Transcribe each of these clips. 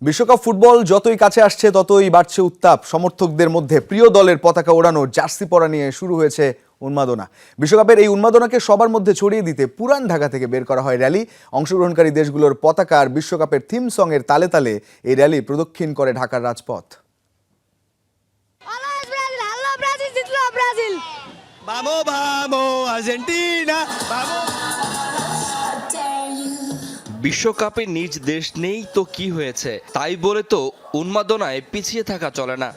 বিশ্বকাপ ফুটবল যতই কাছে আসছে ততই বাড়ছে উত্তাপ। সমর্থকদের মধ্যে প্রিয় দলের পতাকা ওড়ানো, জার্সি পরা নিয়ে শুরু হয়েছে উন্মাদনা। বিশ্বকাপের এই উন্মাদনাকে সবার মধ্যে ছড়িয়ে দিতে পুরান ঢাকা থেকে বের করা হয় র্যালি। অংশগ্রহণকারী দেশগুলোর পতাকা আর বিশ্বকাপের থিম সঙের তালে তালে এই র্যালি প্রদক্ষিণ করে ঢাকার রাজপথ। বিশ্বকাপে নিজ দেশ নেই তো কি হয়েছে, তাই বলে তো উন্মাদনায় পিছিয়ে থাকা চলে না।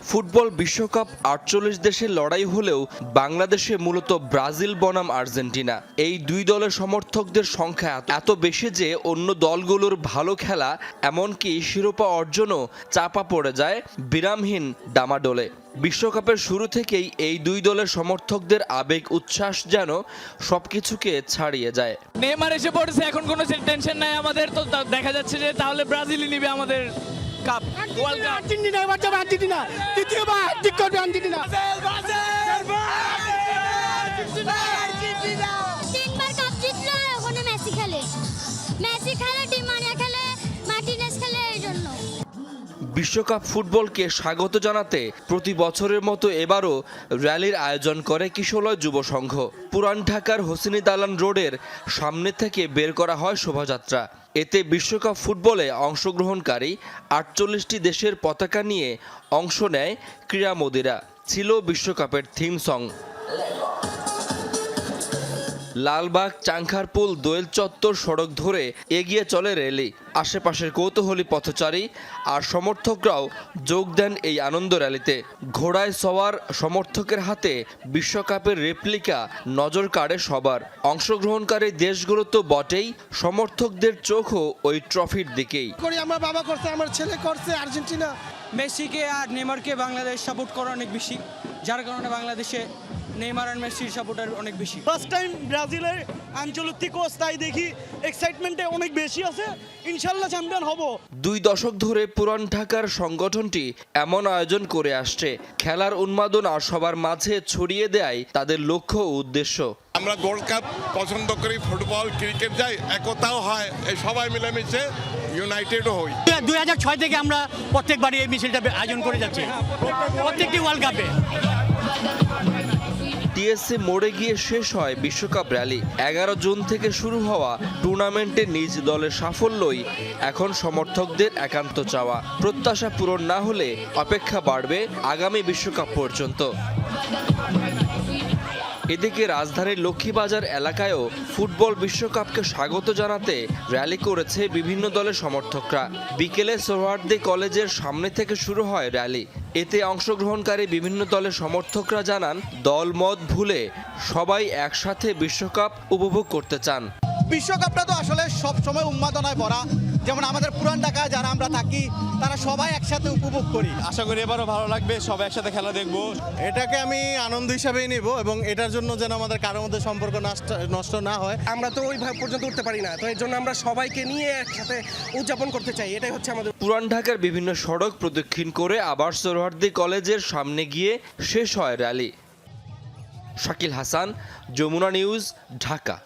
ফুটবল বিশ্বকাপ ৪৮ দেশের লড়াই হলেও বাংলাদেশে মূলত ব্রাজিল বনাম আর্জেন্টিনা। এই দুই দলের সমর্থকদের সংখ্যা এত বেশি যে অন্য দলগুলোর ভালো খেলা, এমনকি শিরোপা অর্জনও চাপা পড়ে যায় বিরামহীন ডামাডোলে। বিশ্বকাপের শুরু থেকেই এই দুই দলের সমর্থকদের আবেগ উচ্ছ্বাস যেন সবকিছুকে ছাড়িয়ে যায়। নেইমার এসে পড়েছে, এখন কোনো টেনশন নাই আমাদের। তো দেখা যাচ্ছে যে তাহলে ব্রাজিলই নিবে আমাদের কাপ, ওয়ার্ল্ড কাপ। আর্জেন্টিনা এবার যাবে, আর্জেন্টিনা দ্বিতীয়বার হ্যাট্রিক করবে আর্জেন্টিনা। তিনবার কাপ জিতলো, ওখানে মেসি খেলে, ডি মারিয়া খেলে, মার্টিনেজ খেলে, এই জন্য। বিশ্বকাপ ফুটবলকে স্বাগত জানাতে প্রতি বছরের মতো এবারও র্যালির আয়োজন করে কিশোরলয় যুব সংঘ। পুরান ঢাকার হোসেনি দালান রোডের সামনে থেকে বের করা হয় শোভাযাত্রা। এতে বিশ্বকাপ ফুটবলে অংশগ্রহণকারী ৪৮টি দেশের পতাকা নিয়ে অংশ নেয় ক্রীড়ামোদীরা। ছিল বিশ্বকাপের থিম সং। লালবাগ, চাংখারপুল, দোয়েল চত্বর সড়ক ধরে এগিয়ে চলে র্যালি। আশেপাশের কৌতূহলী পথচারী আর সমর্থকরাও যোগ দেন এই আনন্দ র্যালিতে। ঘোড়ায় সওয়ার সমর্থকের হাতে বিশ্বকাপের রেপ্লিকা নজর কাড়ে সবার। অংশগ্রহণকারী দেশগুলো তো বটেই, সমর্থকদের চোখও ওই ট্রফির দিকেই। আমার বাবা করছে, আমার ছেলে করছে আর্জেন্টিনা। মেসিকে আর নেইমারকে বাংলাদেশ সাপোর্ট করে অনেক বেশি, যার কারণে বাংলাদেশে নেইমার আর মেসির সাপোর্টার অনেক বেশি। ফার্স্ট টাইম ব্রাজিলের আঞ্চলিক কোচ, তাই দেখি এক্সাইটমেন্টে অনেক বেশি আছে। ইনশাল্লাহ চ্যাম্পিয়ন হব। ২ দশক ধরে পুরান ঢাকার সংগঠনটি এমন আয়োজন করে আসছে। খেলার উন্মাদনা সবার মাঝে ছড়িয়ে দেয় তাদের লক্ষ্য ও উদ্দেশ্য। আমরা গোল্ড কাপ পছন্দ করি, ফুটবল ক্রিকেট যাই, একতাও হয়, এই সবাই মিলেমিশে ইউনাইটেডও হই। ২০০৬ থেকে আমরা প্রত্যেকবারই এই মিছিলটা আয়োজন করে যাচ্ছি, প্রত্যেকটি ওয়ার্ল্ড কাপে। টিএসসি মোড়ে গিয়ে শেষ হয় বিশ্বকাপ র্যালি। ১১ জুন থেকে শুরু হওয়া টুর্নামেন্টে নিজ দলের সাফল্যই এখন সমর্থকদের একান্ত চাওয়া। প্রত্যাশা পূরণ না হলে অপেক্ষা বাড়বে আগামী বিশ্বকাপ পর্যন্ত। এদিকে রাজধানীর লক্ষ্মীবাজার এলাকায়ও ফুটবল বিশ্বকাপকে স্বাগত জানাতে র্যালি করেছে বিভিন্ন দলের সমর্থকরা। বিকেলে সোহরাওয়ার্দী কলেজের সামনে থেকে শুরু হয় র্যালি। এতে অংশগ্রহণকারী বিভিন্ন দলের সমর্থকরা জানান, দলমত ভুলে সবাই একসাথে বিশ্বকাপ উপভোগ করতে চান। বিশ্বকাপটা তো আসলে সব সময় উন্মাদনায় ভরা। যেমন আমাদের পুরান ঢাকায় যারা আমরা থাকি, তারা সবাই একসাথে উপভোগ করি। আশা করি এবারও ভালো লাগবে, সবাই একসাথে খেলা দেখবো। এটাকে আমি আনন্দ হিসাবেই নিব এবং এটার জন্য যেন আমাদের কারোর মধ্যে সম্পর্ক নষ্ট না হয়। আমরা তো ওইভাবে পর্যন্ত উঠতে পারি না, তো এর জন্য আমরা সবাইকে নিয়ে একসাথে উদযাপন করতে চাই। এটাই হচ্ছে আমাদের। পুরান ঢাকার বিভিন্ন সড়ক প্রদক্ষিণ করে আবার সোহরাওয়ার্দী কলেজের সামনে গিয়ে শেষ হয় র্যালি। শাকিল হাসান, যমুনা নিউজ, ঢাকা।